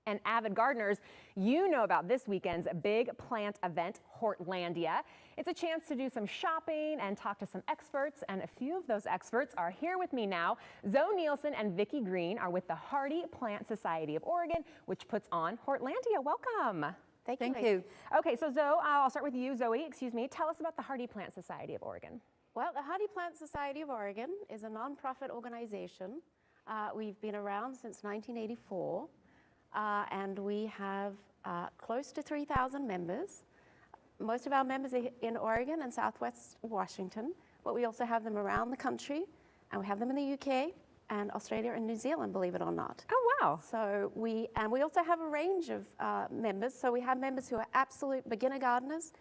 And avid gardeners, you know about this weekend's big plant event, Hortlandia. It's a chance to do some shopping and talk to some experts, and a few of those experts are here with me now. Zoe Nielsen and Vicki Green are with the Hardy Plant Society of Oregon, which puts on Hortlandia. Welcome. Thank you. Okay, so Zoe, I'll start with you. Zoe, excuse me. Tell us about the Hardy Plant Society of Oregon. Well, the Hardy Plant Society of Oregon is a nonprofit organization. We've been around since 1984. And we have close to 3,000 members. Most of our members are in Oregon and Southwest Washington, but we also have them around the country, and we have them in the UK and Australia and New Zealand, believe it or not. Oh, wow. So we also have a range of members. So we have members who are absolute beginner gardeners,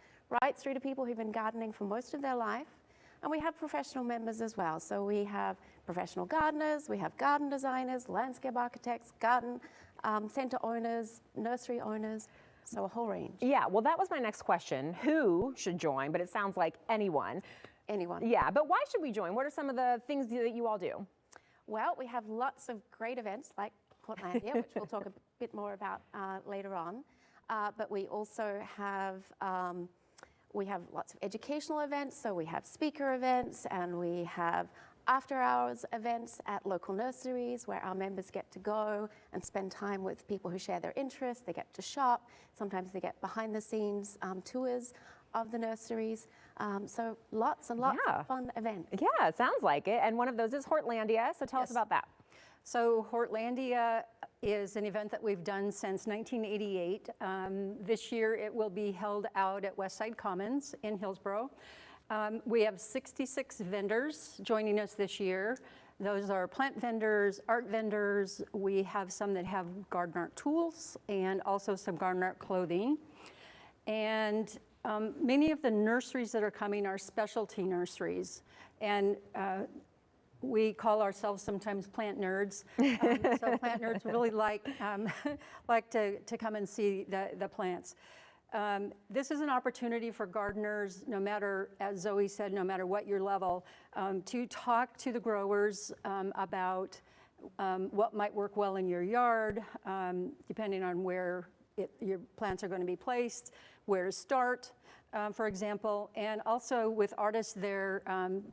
right through to people who've been gardening for most of their life. And we have professional members as well. So we have professional gardeners, we have garden designers, landscape architects, garden center owners, nursery owners, so a whole range. Yeah, well, that was my next question. Who should join? But it sounds like anyone. Anyone. Yeah, but why should we join? What are some of the things that you all do? Well, we have lots of great events like Hortlandia, which we'll talk a bit more about later on. But we also have lots of educational events. So we have speaker events, and we have after-hours events at local nurseries where our members get to go and spend time with people who share their interests. They get to shop. Sometimes they get behind-the-scenes tours of the nurseries. So lots and lots of fun events. Yeah, it sounds like it. And one of those is Hortlandia, so tell us about that. So Hortlandia is an event that we've done since 1988. This year it will be held out at Westside Commons in Hillsborough. We have 66 vendors joining us this year. Those are plant vendors, art vendors. We have some that have garden art tools and also some garden art clothing. And many of the nurseries that are coming are specialty nurseries. And we call ourselves sometimes plant nerds. So plant nerds really like to come and see the plants. This is an opportunity for gardeners, no matter, as Zoe said, no matter what your level, to talk to the growers about what might work well in your yard, depending on where your plants are going to be placed, where to start, for example. And also with artists there,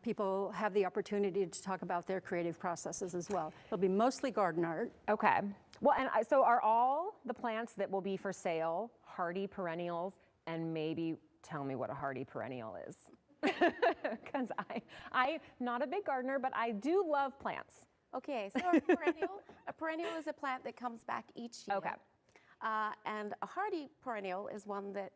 people have the opportunity to talk about their creative processes as well. It'll be mostly garden art. Okay. Well, and so are all the plants that will be for sale hardy perennials? And maybe tell me what a hardy perennial is. Because I'm not a big gardener, but I do love plants. Okay, so a perennial is a plant that comes back each year. Okay. And a hardy perennial is one that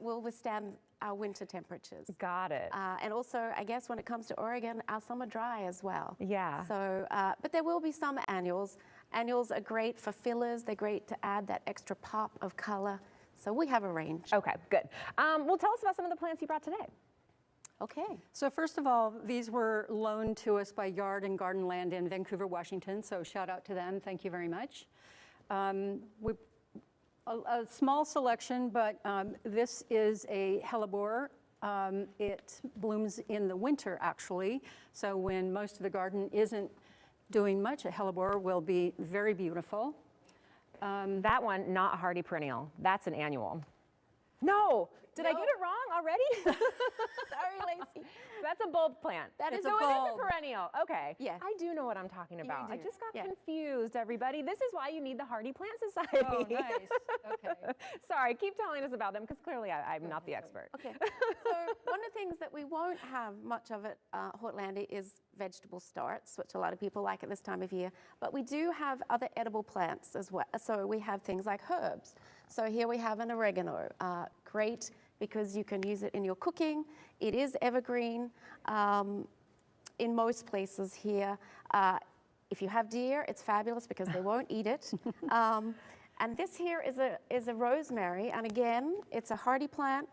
will withstand our winter temperatures. Got it. And also, I guess when it comes to Oregon, our summer dry as well. Yeah. So, but there will be some annuals. Annuals are great for fillers. They're great to add that extra pop of color. So we have a range. Okay, good. Well, tell us about some of the plants you brought today. Okay. So first of all, these were loaned to us by Yard and Garden Land in Vancouver, Washington. So shout out to them. Thank you very much. A small selection, but this is a hellebore. It blooms in the winter, actually. So when most of the garden isn't doing much, a hellebore will be very beautiful. That one, not a hardy perennial. That's an annual. No! Did I get it wrong already? Sorry, Lacey. That's a bulb plant. That is so a bulb. it is a perennial. Okay. Yeah. I do know what I'm talking about. You I do. just got Yeah. confused, everybody. This is why you need the Hardy Plant Society. Oh, nice. Okay. Sorry, keep telling us about them, because clearly I'm not the expert. Okay. So one of the things that we won't have much of at Hortlandia is vegetable starts, which a lot of people like at this time of year. But we do have other edible plants as well. So we have things like herbs. So here we have an oregano. Great, because you can use it in your cooking. It is evergreen in most places here. If you have deer, it's fabulous because they won't eat it. And this here is a rosemary, and again, it's a hardy plant,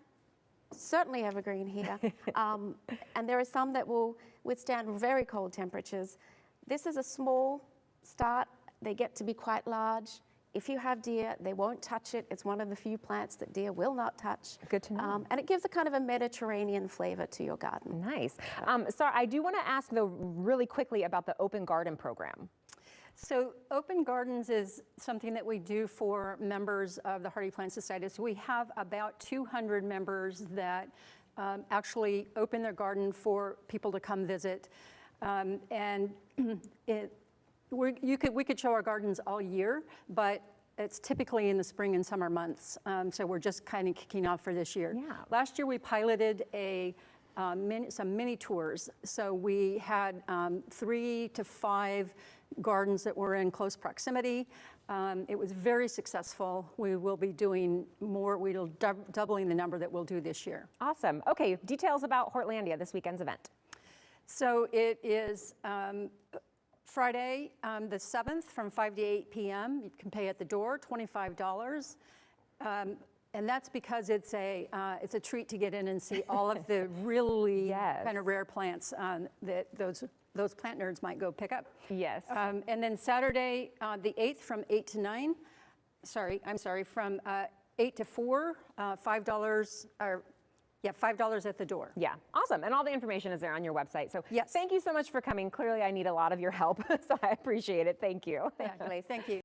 certainly evergreen here. And there are some that will withstand very cold temperatures. This is a small start. They get to be quite large. If you have deer, they won't touch it. It's one of the few plants that deer will not touch. Good to know. And it gives a kind of a Mediterranean flavor to your garden. Nice. Sorry, I do want to ask, though, really quickly about the Open Garden program. So Open Gardens is something that we do for members of the Hardy Plant Society. So we have about 200 members that actually open their garden for people to come visit. And we could show our gardens all year, but it's typically in the spring and summer months. So we're just kind of kicking off for this year. Yeah. Last year we piloted some mini tours. So we had 3 to 5 gardens that were in close proximity. It was very successful. We will be doing more. We'll doubling the number that we'll do this year. Awesome. Okay, details about Hortlandia, this weekend's event. So it is Friday, the 7th from 5 to 8 p.m. You can pay at the door, $25. And that's because it's a treat to get in and see all of the really kind of rare plants that those plant nerds might go pick up. Yes. And then Saturday, the 8th from 8 to 9, from 8 to 4, $5, $5 at the door. Yeah, awesome. And all the information is there on your website. So yes. Thank you so much for coming. Clearly, I need a lot of your help, so I appreciate it. Thank you. Thank you.